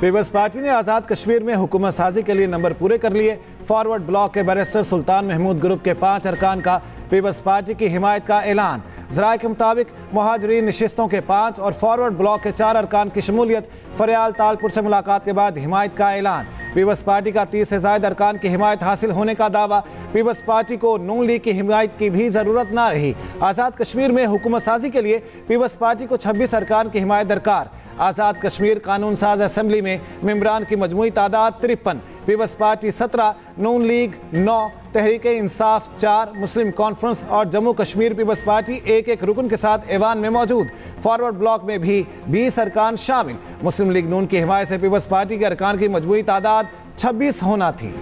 Peoples party ने आज़ाद कश्मीर में हुकूमत साजी के लिए नंबर पूरे कर लिए। फॉरवर्ड ब्लॉक के बैरिस्टर सुल्तान महमूद ग्रुप के 5 अरकान का पीपल्स पार्टी की हिमायत का ऐलान। ज़राए के मुताबिक मुहाजिरीन नशिस्तों के 5 और फॉरवर्ड ब्लॉक के 4 अरकान की शमूलियत। फरियाल तालपुर से मुलाकात के बाद हिमायत का ऐलान। पीपल्स पार्टी का 30 से ज़ायद अरकान की हिमायत हासिल होने का दावा। पीपल्स पार्टी को नून लीग की हिमायत की भी ज़रूरत न रही। आज़ाद कश्मीर में हुकूमत साजी के लिए पीपल्स पार्टी को 26 अरकान की हिमायत दरकार। आज़ाद कश्मीर कानून साज असम्बली में मेंबरान की मजमूई तादाद 53। पीपल्स पार्टी 17, नून लीग 9, तहरीक इंसाफ 4, मुस्लिम कॉन्फ्रेंस और जम्मू कश्मीर पीपल्स पार्टी एक रुकन के साथ ऐवान में मौजूद। फॉरवर्ड ब्लॉक में भी 20 अरकान शामिल। मुस्लिम लीग नून की हिमायत से पीपल्स पार्टी के अरकान की मजमूई तादाद 26 होना थी।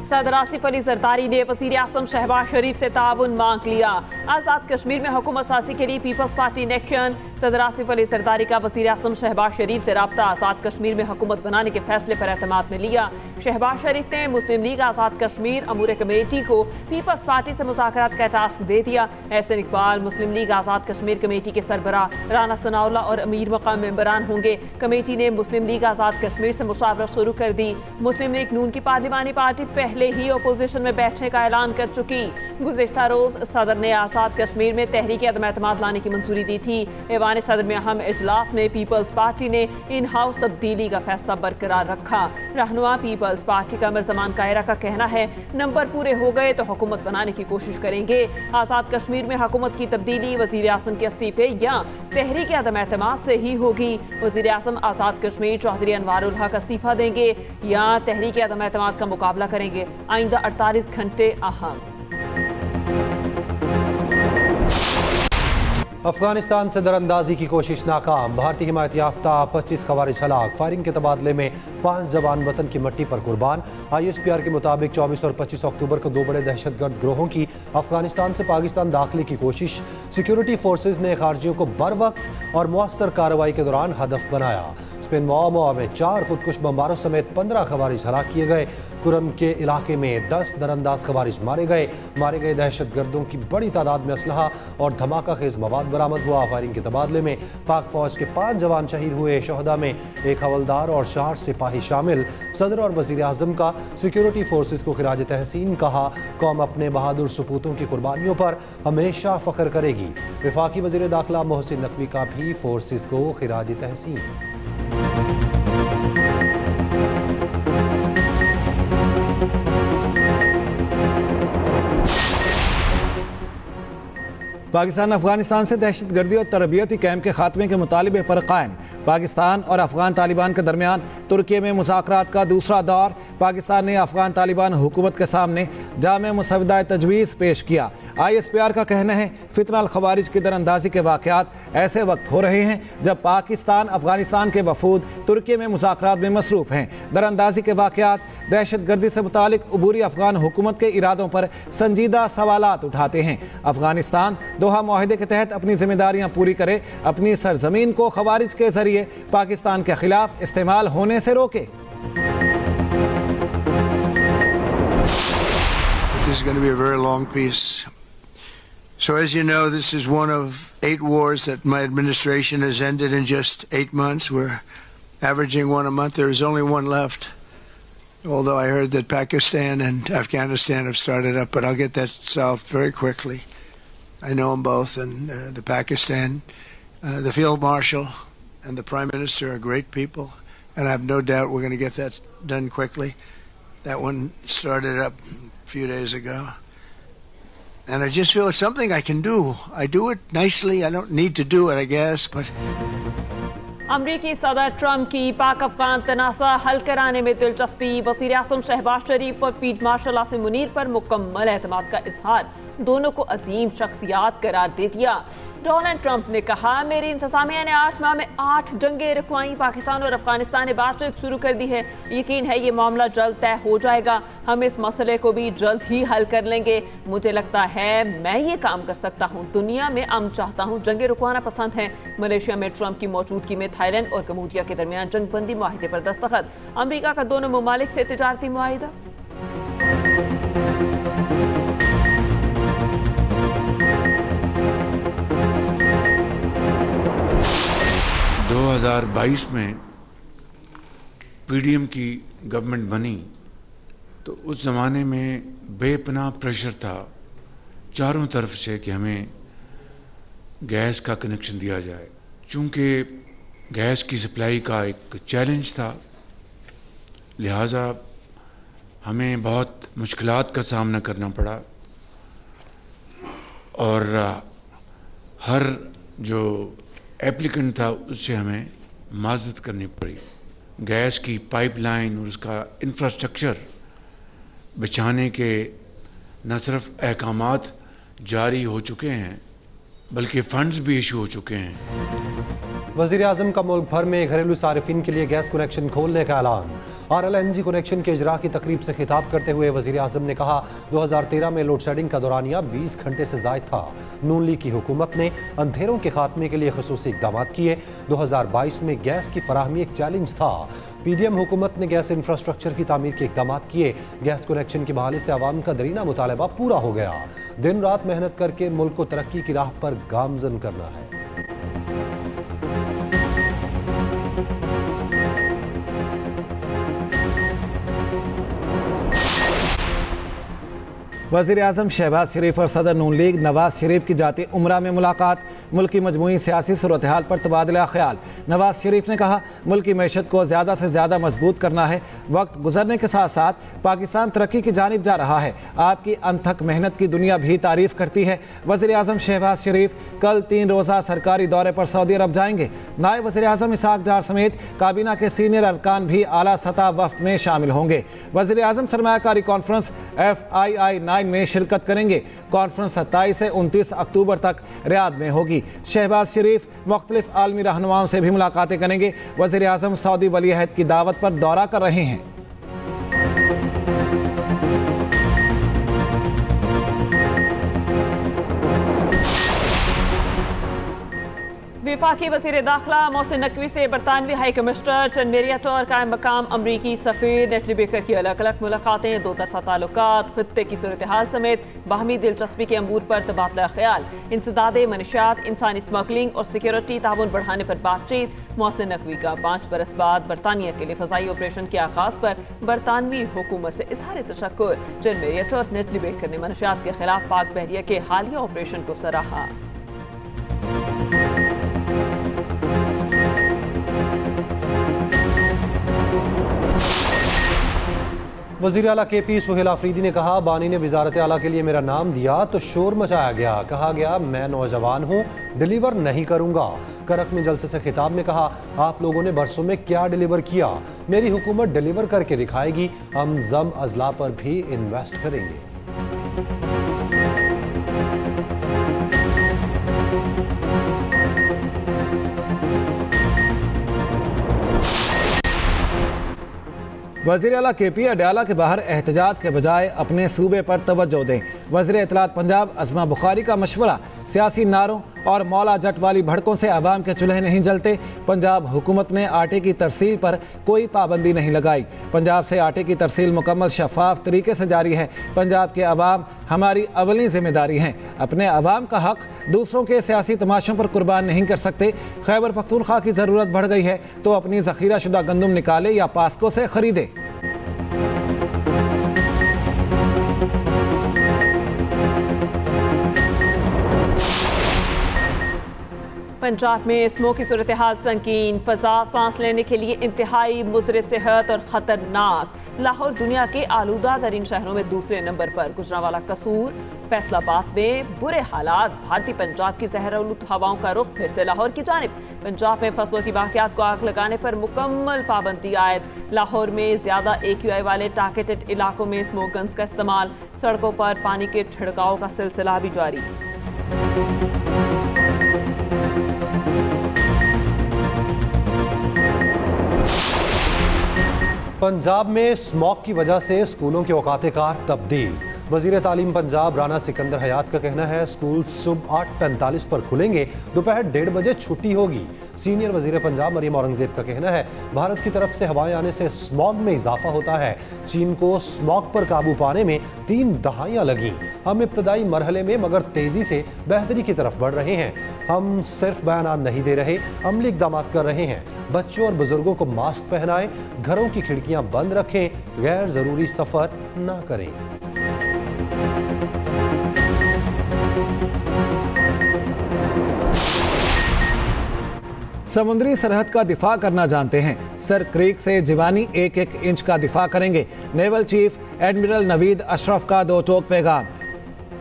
सदर आसिफ अली जरदारी ने वज़ीर आज़म शहबाज शरीफ से ताउन मांग लिया। आज़ाद कश्मीर में हुकूमत साजी के लिए पीपल्स पार्टी इन एक्शन। सदर आसिफ अली जरदारी का वज़ीर आज़म शहबाज शरीफ से रब्ता। आज़ाद कश्मीर में हुकूमत बनाने के फैसले पर एतमाद में लिया। शहबाज शरीफ ने मुस्लिम लीग आज़ाद कश्मीर अमूर कमेटी को पीपल्स पार्टी से मुज़ाकरात का टास्क दे दिया। एहसन इकबाल मुस्लिम लीग आज़ाद कश्मीर कमेटी के सरबराह, राना सनाउल्लाह और अमीर मकाम मेंबरान होंगे। कमेटी ने मुस्लिम लीग आज़ाद कश्मीर से मुशावरत शुरू कर दी। मुस्लिम लीग नून की पार्लिमानी पार्टी पहले ही अपोजिशन में बैठने का ऐलान कर चुकी। गुज़िश्ता रोज सदर ने आज़ाद कश्मीर में तहरीक अदम एतमाद लाने की मंजूरी दी थी। ऐवान सदर में अहम इजलास में पीपल्स पार्टी ने इन हाउस तब्दीली का फैसला बरकरार रखा। रहनुमा पीपल्स पार्टी का मिर्ज़मान कायरा का कहना है, नंबर पूरे हो गए तो हुकूमत बनाने की कोशिश करेंगे। आज़ाद कश्मीर में हुकूमत की तब्दीली वज़ीर आज़म के इस्तीफे या तहरीक अदम एतमाद से ही होगी। वज़ीर आज़म आज़ाद कश्मीर चौधरी अनवारुल हक इस्तीफा देंगे या तहरीक अदम एतमाद का मुकाबला करेंगे। आइंदा 48 घंटे अहम। अफगानिस्तान से दरअंदाजी की कोशिश नाकाम। भारतीय हिमायत याफ्ता 25 खवारिज हलाक। फायरिंग के तबादले में 5 जवान वतन की मट्टी पर कुर्बान। ISPR के मुताबिक 24 और 25 अक्टूबर को 2 बड़े दहशतगर्द ग्रोहों की अफगानिस्तान से पाकिस्तान दाखिले की कोशिश। सिक्योरिटी फोर्सेज ने खारजियों को बर वक्त और मुअस्सर कार्रवाई के दौरान हदफ बनाया। स्पेन मुआमा में 4 खुदकुश बमबारों समेत 15 खवारिज हलाक किए गए। कुरम के इलाके में 10 दरअंदाज खवारिज मारे गए दहशतगर्दों की बड़ी तादाद में असलहा और धमाका खेज मवाद बरामद हुआ। फायरिंग के तबादले में पाक फौज के 5 जवान शहीद हुए। शहदा में 1 हवलदार और 4 सिपाही शामिल। सदर और वज़ीर आज़म का सिक्योरिटी फोर्सेज को खिराज तहसीन कहा। कौम अपने बहादुर सपूतों की कुर्बानियों पर हमेशा फ़ख्र करेगी। वफाकी वज़ीर दाखिला मोहसिन नकवी का भी फोर्सेज को खिराज तहसीन। पाकिस्तान अफगानिस्तान से दहशतगर्दी और तरबियती कैंप के खात्मे के मुतालिबे पर कायम। पाकिस्तान और अफगान तालिबान के दरमियान तुर्की में मुज़ाकरात का दूसरा दौर। पाकिस्तान ने अफगान तालिबान हुकूमत के सामने जामे मुसवदा तजवीज़ पेश किया। ISPR का कहना है, फितना अल खवारिज की दरअंदाजी के वाक़यात ऐसे वक्त हो रहे हैं जब पाकिस्तान अफगानिस्तान के वफूद तुर्की में मुज़ाकरात में मसरूफ़ हैं। दरअंदाजी के वाक़यात दहशतगर्दी से मुतालिक अबूरी अफगान हुकूमत के इरादों पर संजीदा सवालात उठाते हैं। अफगानिस्तान दोहा मुआहिदे के तहत अपनी जिम्मेदारियां पूरी करे, अपनी सरजमीन को खवारिज के जरिए पाकिस्तान के खिलाफ इस्तेमाल होने से रोके। This is going to be a very long piece. So as you know, this is one of 8 wars that my administration has ended in just 8 months. We're averaging one a month. There is only one left. Although I heard that Pakistan and Afghanistan have started up, but I'll get that solved very quickly. I know them both, and the Pakistan, the Field Marshal and the Prime Minister are great people, and I have no doubt we're going to get that done quickly. That one started up a few days ago. And I just feel it's something I can do. I do it nicely. I don't need to do it, I guess, but... अमरीकी सदर Trump की पाक अफगान तनाज़ा हल कराने में दिलचस्पी। वज़ीर आज़म शहबाज शरीफ और फील्ड मार्शल आसिम मुनीर पर मुकम्मल एतमाद का इजहार। दोनों को अजीम शख्सियात करार दे दिया। डोनाल्ड ट्रंप ने कहा, मेरी इंतज़ामिया ने 8 माह में 8 जंगें रुकवाई। पाकिस्तान और अफगानिस्तान ने बातचीत शुरू कर दी है। यकीन है ये मामला जल्द तय हो जाएगा। हम इस मसले को भी जल्द ही हल कर लेंगे। मुझे लगता है मैं ये काम कर सकता हूँ। दुनिया में अमन चाहता हूँ, जंगें रुकवाना पसंद है। मलेशिया में ट्रंप की मौजूदगी में थाईलैंड और कम्बोडिया के दरमियान जंगबंदी मुआहिदे पर दस्तखत। अमरीका का दोनों ममालिक से तिजारती मुआहिदा। 2022 में पीडीएम की गवर्नमेंट बनी तो उस ज़माने में बेपनाह प्रेशर था चारों तरफ से कि हमें गैस का कनेक्शन दिया जाए। चूँकि गैस की सप्लाई का एक चैलेंज था, लिहाजा हमें बहुत मुश्किलात का सामना करना पड़ा और हर जो एप्लीकेंट था उससे हमें माजरत करनी पड़ी। गैस की पाइपलाइन और उसका इंफ्रास्ट्रक्चर बिछाने के न सिर्फ अहकामात जारी हो चुके हैं बल्कि फंड्स भी इशू हो चुके हैं। वज़ीर-ए-आज़म का मुल्क भर में घरेलू सारिफिन के लिए गैस कनेक्शन खोलने का ऐलान। RLNG कनेक्शन के इजरा की तकरीब से खिताब करते हुए वज़ीर-ए-आज़म ने कहा 2013 में लोड शेडिंग का दौरानिया 20 घंटे से ज़ायद था। नून लीग की हुकूमत ने अंधेरों के खात्मे के लिए ख़ुसूसी इक़दाम किए। 2022 में गैस की फराहमी एक चैलेंज था। PDM हुकूमत ने गैस इंफ्रास्ट्रक्चर की तामीर के इक़दाम किए। गैस कनेक्शन की बहाली से आवाम का दरीना मुतालबा पूरा हो गया। दिन रात मेहनत करके मुल्क को तरक्की की राह पर गामजन करना है। वज़ीर-ए-आज़म शहबाज शरीफ और सदर नून लीग नवाज शरीफ की जाती उम्रा में मुलाकात। मुल्क की मजमूई सियासी सूरत हाल पर तबादला ख्याल। नवाज शरीफ ने कहा मुल्क की मैशत को ज़्यादा से ज़्यादा मजबूत करना है। वक्त गुजरने के साथ साथ पाकिस्तान तरक्की की जानिब जा रहा है। आपकी अनथक मेहनत की दुनिया भी तारीफ़ करती है। वज़ीर-ए-आज़म शहबाज शरीफ कल 3 रोज़ा सरकारी दौरे पर सऊदी अरब जाएंगे। नायब वज़ीर-ए-आज़म इसहाक डार समेत काबीना के सीनियर अरकान भी आला सतह वफ्द में शामिल होंगे। वज़ीर-ए-आज़म सरमायाकारी कॉन्फ्रेंस FII 9 में शिरकत करेंगे। कॉन्फ्रेंस 27 से 29 अक्टूबर तक रियाद में होगी। शहबाज शरीफ मुख्तलिफ आलमी रहनुमाओं से भी मुलाकातें करेंगे। वज़ीर-ए-आज़म सऊदी वली अहद की दावत पर दौरा कर रहे हैं। वफाकी वज़ीर दाखिला मोहसिन नकवी से बरतानवी हाई कमिश्नर चंद और कायम मकाम अमरीकी सफ़ीर नेटली बेकर की अलग अलग मुलाकातें, दो तरफा ताल्लुकात, खित्ते की सूरत हाल समेत बाहमी दिलचस्पी के अमूर पर तबादला ख्याल, इंसदाद मनशियात, इंसानी स्मगलिंग और सिक्योरिटी ताउन बढ़ाने पर बातचीत। मोहसिन नकवी का 5 बरस बाद बरतानिया के लिए फ़ज़ाई ऑपरेशन के आगाज़ पर बरतानवी हुकूमत से इजहार तशक्कुर। चंद और नेटली बेकर ने मनशियात के खिलाफ पाक बहरिया के हालिया ऑपरेशन को सराहा। वज़ीर आला KP सुहेल आफरीदी ने कहा बानी ने वज़ारत आला के लिए मेरा नाम दिया तो शोर मचाया गया। कहा गया मैं नौजवान हूँ, डिलीवर नहीं करूँगा। करक में जलसे से खिताब में कहा आप लोगों ने बरसों में क्या डिलीवर किया, मेरी हुकूमत डिलीवर करके दिखाएगी। हम जम अजला पर भी इन्वेस्ट करेंगे। वज़ीर आला KP अडयाला के बाहर एहतजाज के बजाय अपने सूबे पर तवज्जो दें। वज़ीर इत्तलात पंजाब अज़मा बुखारी का मशवरा, सियासी नारों और मौला जट वाली भड़कों से आवाम के चूल्हे नहीं जलते। पंजाब हुकूमत ने आटे की तरसील पर कोई पाबंदी नहीं लगाई। पंजाब से आटे की तरसील मुकम्मल शफाफ तरीके से जारी है। पंजाब के अवाम हमारी अवली जिम्मेदारी हैं। अपने अवाम का हक दूसरों के सियासी तमाशों पर कुर्बान नहीं कर सकते। खैबर पख्तूनख्वा की ज़रूरत बढ़ गई है तो अपनी ज़ख़ीरा शुदा गंदम निकाले या पास्को से ख़रीदे। पंजाब में स्मोक की सूरत हाल संगीन, फ़ज़ा सांस लेने के लिए इंतहाई मुज़र सेहत और ख़तरनाक। लाहौर दुनिया के आलूदा तरीन शहरों में दूसरे नंबर पर। गुजरांवाला कसूर, फैसलाबाद में बुरे हालात। भारतीय पंजाब की ज़हरआलूद हवाओं का रुख फिर से लाहौर की जानिब। पंजाब में फसलों की बाक़ियात को आग लगाने पर मुकम्मल पाबंदी आयद। लाहौर में ज़्यादा AQI वाले टारगेटेड इलाकों में स्मोक गन्स का इस्तेमाल। सड़कों पर पानी के छिड़काव का सिलसिला भी जारी। पंजाब में स्मॉग की वजह से स्कूलों के औकात कार तब्दील। वज़ीर तालीम पंजाब राना सिकंदर हयात का कहना है स्कूल सुबह 8:45 पर खुलेंगे, दोपहर 1:30 बजे छुट्टी होगी। सीनियर वज़ीर पंजाब मरियम औरंगजेब का कहना है भारत की तरफ से हवाएं आने से स्मॉग में इजाफा होता है। चीन को स्मॉग पर काबू पाने में 3 दहाइयां लगी। हम इब्तदाई मरहले में मगर तेजी से बेहतरी की तरफ बढ़ रहे हैं। हम सिर्फ बयान नहीं दे रहे, अमली इक़दाम कर रहे हैं। बच्चों और बुजुर्गों को मास्क पहनाएं, घरों की खिड़कियां बंद रखें, गैर जरूरी सफर ना करें। समुद्री सरहद का दिफा करना जानते हैं, सर क्रीक से जिवानी 1-1 इंच का दिफा करेंगे। Naval chief admiral Naveed Ashraf का 2 टोक पैगाम।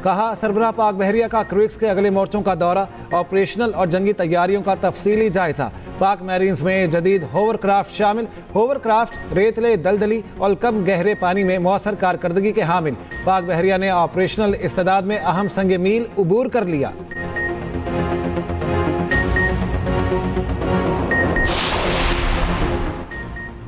कहा सरबराह पाक बहरिया का क्रीक्स के अगले मोर्चों का दौरा, ऑपरेशनल और जंगी तैयारियों का तफसीली जायजा। पाक मैरीन्स में जदीद होवरक्राफ्ट शामिल। होवरक्राफ्ट रेतले, दलदली और कम गहरे पानी में मौसर कारकर्दगी के हामिल। पाक बहरिया ने ऑपरेशनल इस्तेदाद में अहम संग मील उबूर कर लिया।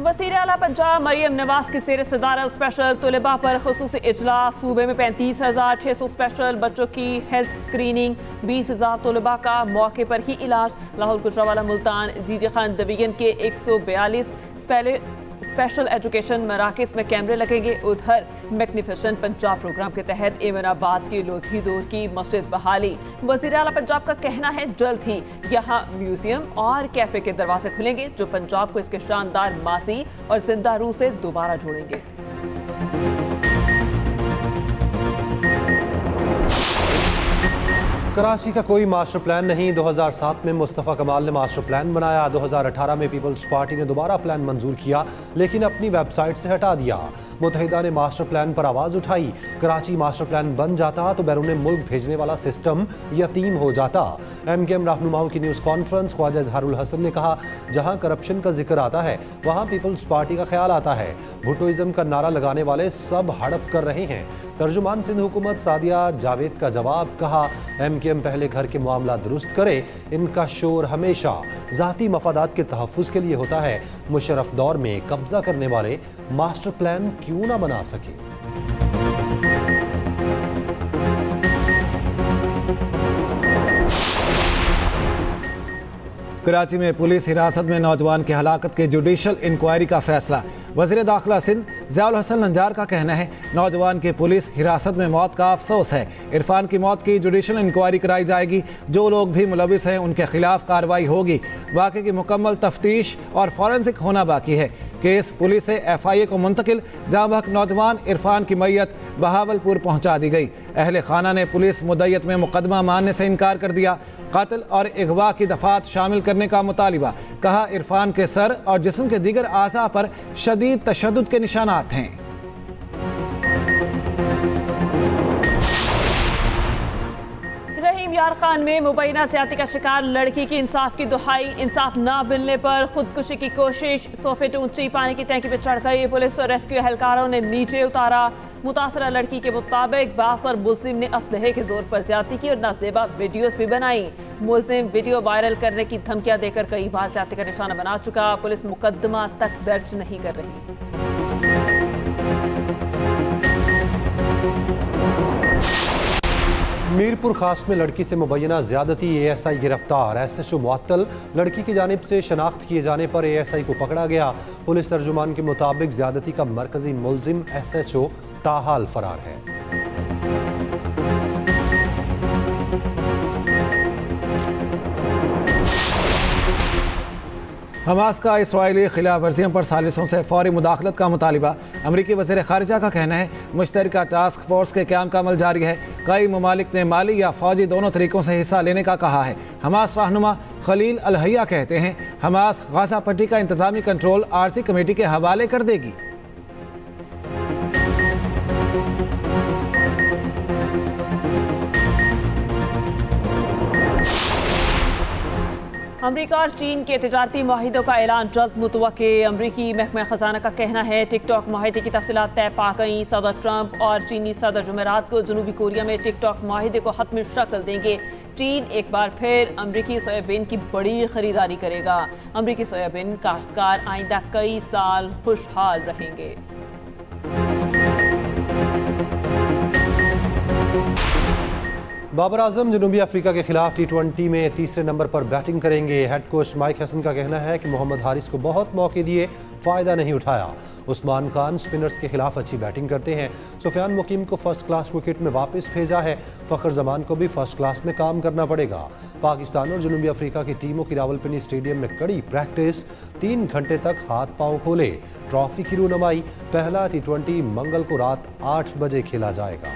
वज़ीर आला पंजाब मरियम नवाज की ज़ेर सदारत स्पेशल तलबा पर खुसूसी इजलास। सूबे में 35,600 स्पेशल बच्चों की हेल्थ स्क्रीनिंग, 20,000 तलबा का मौके पर ही इलाज। लाहौर गुजरावाला मुल्तान जीजे खान डिवीजन के 142 स्पेशल एजुकेशन मराकज़ में कैमरे लगेंगे। उधर मैग्निफिसेंट पंजाब प्रोग्राम के तहत एमनाबाद की लोधी दौर की मस्जिद बहाली। वज़ीर आला पंजाब का कहना है जल्द ही यहाँ म्यूजियम और कैफे के दरवाजे खुलेंगे जो पंजाब को इसके शानदार मासी और जिंदा रूह से दोबारा जोड़ेंगे। कराची का कोई मास्टर प्लान नहीं। 2007 में मुस्तफ़ा कमाल ने मास्टर प्लान बनाया। 2018 में पीपल्स पार्टी ने दोबारा प्लान मंजूर किया लेकिन अपनी वेबसाइट से हटा दिया। मुत्तहिदा ने मास्टर प्लान पर आवाज़ उठाई। कराची मास्टर प्लान बन जाता तो बैरून मुल्क भेजने वाला सिस्टम यतीम हो जाता। MKM रहनुमाओं की न्यूज़ कॉन्फ्रेंस। ख्वाजा इजहारुल हसन ने कहा जहाँ करप्शन का जिक्र आता है वहाँ पीपल्स पार्टी का ख्याल आता है। भुट्टोइज्म का नारा लगाने वाले सब हड़प कर रहे हैं। तर्जुमान सिंध हुकूमत सादिया जावेद का जवाब। कहा MKM पहले घर के मामला दुरुस्त करे, इनका शोर हमेशा ज़ाती मफादात के तहफ़्फ़ुज़ के लिए होता है। मुशर्रफ दौर में कब्जा करने वाले मास्टर प्लान क्यों ना बना सके। कराची में पुलिस हिरासत में नौजवान की हलाकत के जुडिशल इंक्वायरी का फैसला। वज़ीर दाखिला सिंध ज़ियाउल हसन नंजार का कहना है नौजवान की पुलिस हिरासत में मौत का अफसोस है। इरफान की मौत की जुडिशल इंक्वायरी कराई जाएगी। जो लोग भी मुलविस हैं उनके खिलाफ कार्रवाई होगी। वाक़े की मुकम्मल तफ्तीश और फॉरेंसिक होना बाकी है। केस पुलिस से FIA को मुंतकिल। जाँ बहक नौजवान इरफान की मैयत बहावलपुर पहुँचा दी गई। अहले खाना ने पुलिस मुद्दत में मुकदमा मानने से इनकार कर दिया। कत्ल और अगवा की दफात शामिल करने का मुतालिबा। कहा इरफान के सर और जिस्म के दीगर आज़ा पर शदीद तशद्दुद के निशानात हैं। रहीम यार खान में मुबैना ज़्यादती का शिकार लड़की की इंसाफ की दुहाई। इंसाफ ना मिलने पर खुदकुशी की कोशिश। 100 फीट ऊंची पानी की टैंकी पर चढ़ गई। पुलिस और रेस्क्यू एहलकारों ने नीचे उतारा। मुतासरा लड़की के मुताबिक बासर मुलजिम ने असलहे के जोर पर ज्यादती की और नाजेबा वीडियोस भी बनाई। मुलजिम वीडियो वायरल करने की धमकियां देकर कई बार ज्यादती का निशाना बना चुका। पुलिस मुकदमा तक दर्ज नहीं कर रही। मीरपुर खास में लड़की से मुबैना ज्यादती। ASI गिरफ्तार। SHO मुअत्तल। लड़की की जानिब से शनाख्त किए जाने पर ASI को पकड़ा गया। पुलिस तर्जुमान के मुताबिक ज्यादती का मरकजी मुलजिम SHO ताहाल फरार है। हमास का इसराइली खिलाफ वर्जियों पर सालिसों से फौरी मुदाखलत का मुतालिबा। अमरीकी वज़ीर ख़ारिजा का कहना है मुश्तरका टास्क फोर्स के क़याम का अमल जारी है। कई ममालिक ने माली या फ़ौजी दोनों तरीक़ों से हिस्सा लेने का कहा है। हमास रहनुमा खलील अल हया कहते हैं हमास गाज़ा पट्टी का इंतज़ामी कंट्रोल आरसी कमेटी के हवाले कर देगी। अमरीका और चीन के तिजारती माहिदों का ऐलान जल्द मुतवक्के। अमरीकी महकमा खजाना का कहना है टिकटॉक माहिदे की तफसीलात तय पा गई। सदर ट्रंप और चीनी सदर जुमेरात को जनूबी कोरिया में टिकटॉक माहिदे को हतमी शक्ल देंगे। चीन एक बार फिर अमरीकी सोयाबीन की बड़ी खरीदारी करेगा। अमरीकी सोयाबीन काश्तकार आइंदा कई साल खुशहाल रहेंगे। बाबर आजम जनूबी अफ्रीका के खिलाफ T20 में तीसरे नंबर पर बैटिंग करेंगे। हेड कोच माइक हसन का कहना है कि मोहम्मद हारिस को बहुत मौके दिए, फ़ायदा नहीं उठाया। उस्मान खान स्पिनर्स के खिलाफ अच्छी बैटिंग करते हैं। सुफियान मुकीम को फर्स्ट क्लास विकेट में वापस भेजा है। फ़खर जमान को भी फर्स्ट क्लास में काम करना पड़ेगा। पाकिस्तान और जनूबी अफ्रीका की टीमों की रावलपिंडी स्टेडियम में कड़ी प्रैक्टिस, 3 घंटे तक हाथ पांव खोले। ट्रॉफी की रूनुमाई, पहला T20 मंगल को रात 8 बजे खेला जाएगा।